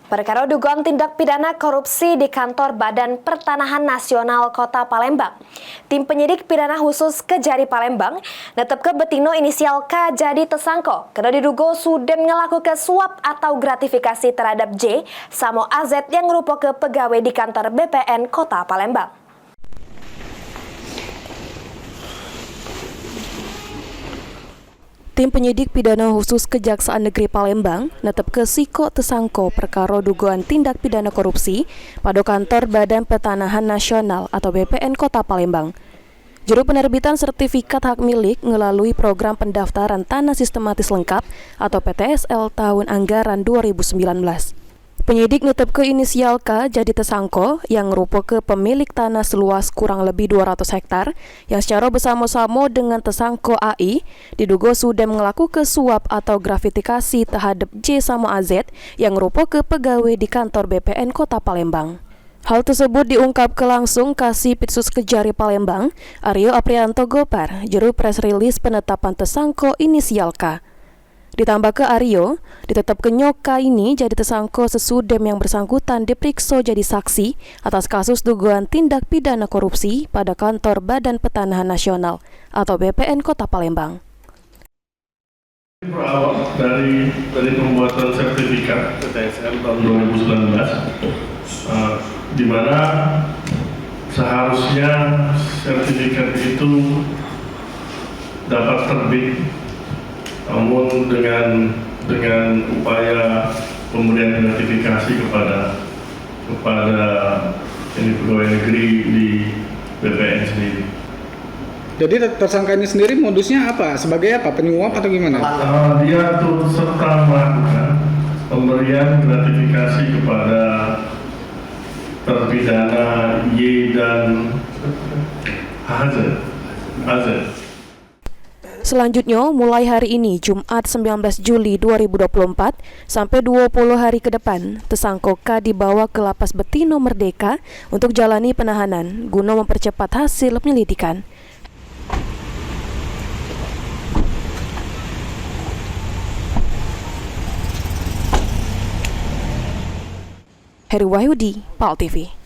Perkara dugaan tindak pidana korupsi di kantor Badan Pertanahan Nasional Kota Palembang. Tim penyidik pidana khusus Kejari Palembang netep ke betino inisial K jadi tersangka karena diduga sudah ngelakukan suap atau gratifikasi terhadap J samo AZ yang merupakan pegawai di kantor BPN Kota Palembang. Tim penyidik pidana khusus Kejaksaan Negeri Palembang netep ke siko tesangko perkara dugaan tindak pidana korupsi pada kantor Badan Pertanahan Nasional atau BPN Kota Palembang. Juru penerbitan sertifikat hak milik melalui program pendaftaran tanah sistematis lengkap atau PTSL tahun anggaran 2019. Penyidik netep ke inisial K jadi tersangka yang merupakan pemilik tanah seluas kurang lebih 200 hektar yang secara bersama-sama dengan tersangka AI diduga sudah melakukan suap atau gratifikasi terhadap J sama AZ yang merupakan pegawai di kantor BPN Kota Palembang. Hal tersebut diungkap langsung Kasih Pitsus Kejari Palembang, Aryo Aprianto Gopar, juru press release penetapan tersangka inisial K. Ditambah ke Aryo, ditetapkan Nyoka ini jadi tersangka sesudah yang bersangkutan diperiksa jadi saksi atas kasus dugaan tindak pidana korupsi pada kantor Badan Pertanahan Nasional atau BPN Kota Palembang. Berawal dari pembuatan sertifikat PTSL tahun 2019, di mana seharusnya sertifikat itu dapat terbit. Namun dengan upaya pemberian gratifikasi kepada ini pegawai negeri di BPN sendiri. Jadi tersangka ini sendiri modusnya apa? Sebagai apa? Penyuap atau gimana? Dia turut serta melakukan pemberian gratifikasi kepada terpidana Y dan AZ. Selanjutnya, mulai hari ini, Jumat 19 Juli 2024, sampai 20 hari ke depan, tersangka K dibawa ke Lapas Betino Merdeka untuk jalani penahanan, guna mempercepat hasil penyelidikan. Heri Wahyudi, PAL TV.